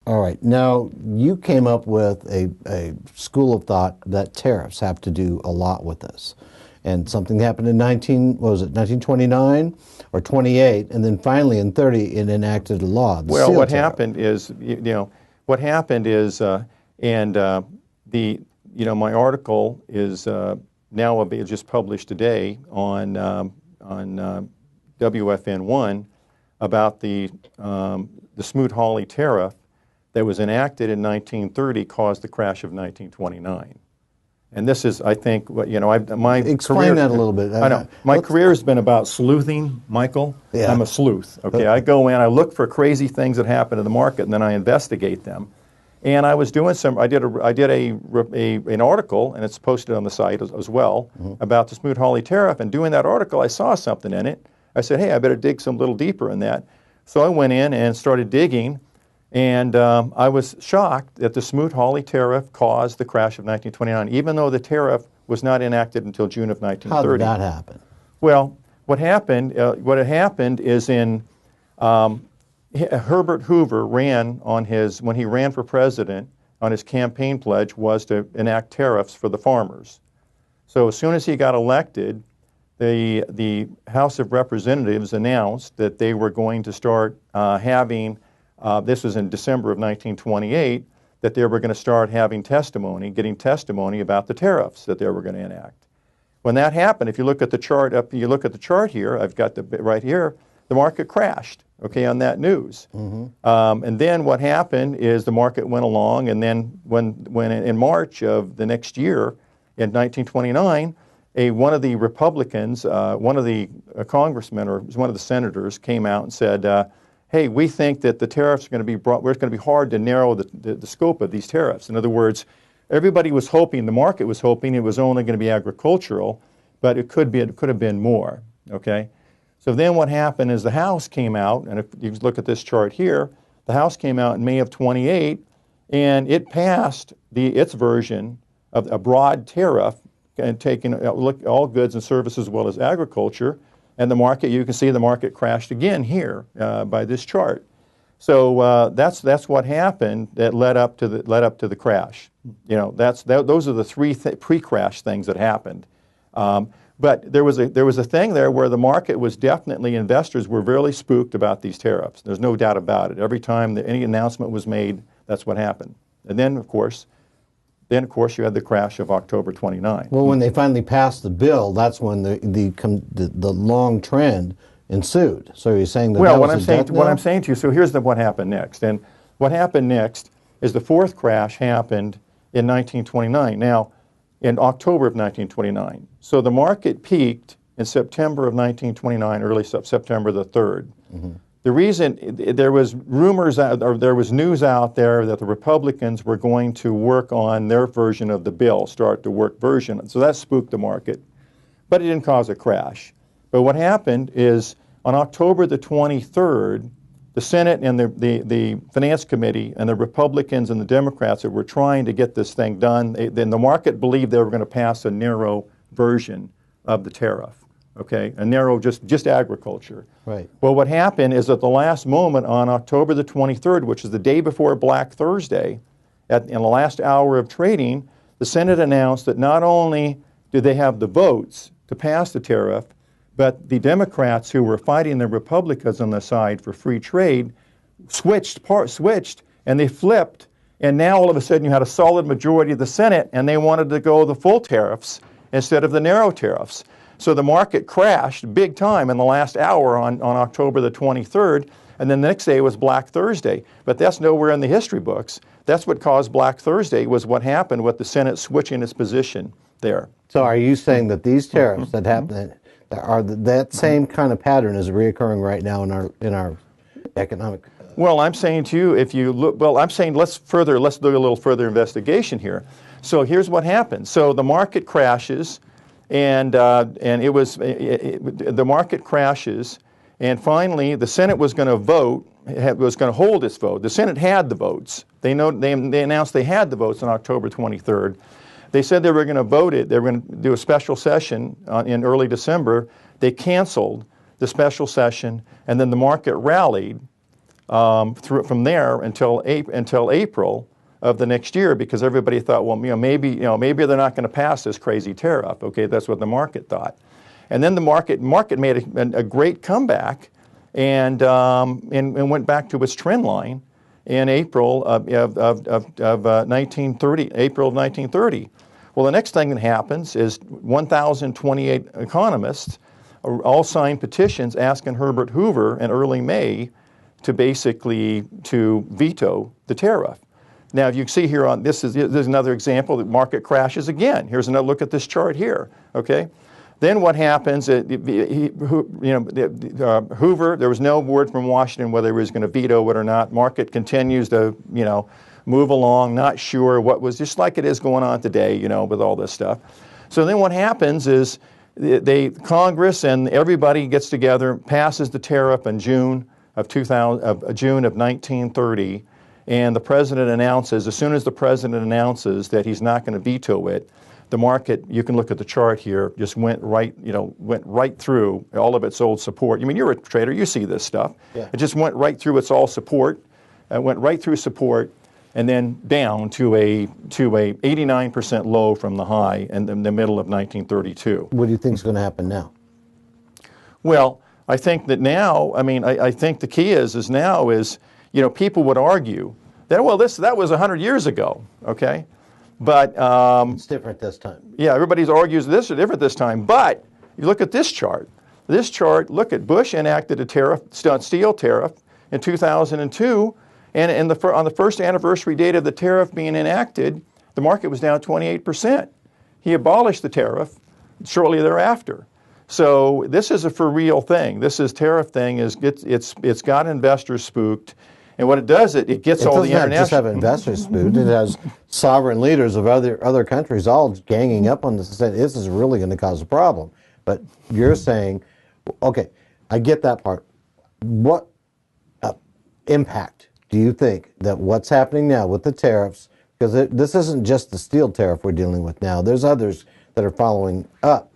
All right. Now, you came up with a school of thought that tariffs have to do a lot with this. And something happened in 1929 or 28, and then finally in 30 it enacted a law. Well, what happened is, what happened is, my article is now just published today on WFN1 about the Smoot-Hawley tariff that was enacted in 1930 caused the crash of 1929. And this is, I think, my Explain career, that a little bit. I know. My career has been about sleuthing, Michael. Yeah. I'm a sleuth, okay? I go in, I look for crazy things that happen in the market, and then I investigate them. And I was doing I did an article, and it's posted on the site as well, about the Smoot-Hawley tariff. And doing that article, I saw something in it. I said, hey, I better dig some little deeper in that. So I went in and started digging, and I was shocked that the Smoot-Hawley tariff caused the crash of 1929, even though the tariff was not enacted until June of 1930. How did that happen? Well, what happened is Herbert Hoover ran when he ran for president, on his campaign pledge was to enact tariffs for the farmers. So as soon as he got elected, the House of Representatives announced that they were going to start having, this was in December of 1928, that they were going to start having getting testimony about the tariffs that they were going to enact. When that happened, if you look at the chart here, I've got right here, the market crashed, okay, on that news. And then what happened is the market went along, and then when in March of the next year, in 1929, one of the Republicans, one of the congressmen or one of the senators came out and said, hey, we think that the tariffs are going to be brought, it's going to be hard to narrow the scope of these tariffs. In other words, everybody was hoping, the market was hoping it was only going to be agricultural, but it could have been more, okay? So then what happened is the House came out, and if you look at this chart here, the House came out in May of 28, and it passed its version of a broad tariff and taking all goods and services as well as agriculture, and the market, you can see the market crashed again here by this chart. So that's what happened that led up to the crash. Those are the three pre-crash things that happened. But there was a thing there where the market was definitely, investors were really spooked about these tariffs. There's no doubt about it. Every time that any announcement was made, that's what happened. And then of course you had the crash of October 29. Well, when they finally passed the bill, that's when the long trend ensued. So you're saying that what I'm saying to you. So here's what happened next. And what happened next is the fourth crash happened in 1929. Now, in October of 1929. So the market peaked in September of 1929, early September the 3rd. The reason, there was rumors, or there was news out there that the Republicans were going to work on their version of the bill, start to work version. So that spooked the market, but it didn't cause a crash. But what happened is on October the 23rd, the Senate and the Finance Committee and the Republicans and the Democrats that were trying to get this thing done, then the market believed they were going to pass a narrow version of the tariff. Okay, a narrow, just agriculture. Right. Well, what happened is at the last moment on October the 23rd, which is the day before Black Thursday, in the last hour of trading, the Senate announced that not only did they have the votes to pass the tariff, but the Democrats who were fighting the Republicans on the side for free trade switched, and they flipped, and now all of a sudden you had a solid majority of the Senate, and they wanted to go the full tariffs instead of the narrow tariffs. So the market crashed big time in the last hour on October the 23rd, and then the next day was Black Thursday. But that's nowhere in the history books. That's what caused Black Thursday, was what happened with the Senate switching its position there. So are you saying that these tariffs that happen, that same kind of pattern is reoccurring right now in our economic? Well, I'm saying to you, if you look, let's do a little further investigation here. So here's what happened. So the market crashes. And the market crashes, and finally the Senate was going to vote, was going to hold its vote. The Senate had the votes. They announced they had the votes on October 23rd. They said they were going to vote it. They were going to do a special session in early December. They canceled the special session, and then the market rallied from there until April of the next year, because everybody thought, well, maybe they're not going to pass this crazy tariff. Okay, that's what the market thought, and then the market made a great comeback, and went back to its trend line in April of 1930. April of 1930. Well, the next thing that happens is 1,028 economists all signed petitions asking Herbert Hoover in early May to veto the tariff. Now, if you see here on there's another example that market crashes again. Here's another look at this chart here. Okay, then what happens? Hoover. There was no word from Washington whether he was going to veto it or not. Market continues to move along, not sure what was, just like it is going on today, with all this stuff. So then what happens is Congress and everybody gets together, passes the tariff in June of 1930, and the president announces, as soon as the president announces that he's not going to veto it, the market, you can look at the chart here, just went right through all of its old support. I mean, you're a trader, you see this stuff. Yeah. It just went right through its all support, went right through support, and then down to a 89% low from the high in the middle of 1932. What do you think is going to happen now? Well, I think that now, I think the key is people would argue that, well, that was 100 years ago, okay? But it's different this time. Yeah, everybody argues this is different this time. But you look at this chart. This chart, look at Bush enacted a tariff, steel tariff, in 2002. And on the first anniversary date of the tariff being enacted, the market was down 28%. He abolished the tariff shortly thereafter. So this is a for real thing. This tariff thing it's got investors spooked, and what it does it gets all the international. It doesn't just have investors spooked. It has sovereign leaders of other countries all ganging up on this and saying this is really going to cause a problem. But you're saying, okay, I get that part. What impact do you think that what's happening now with the tariffs, because this isn't just the steel tariff we're dealing with now, there's others that are following up,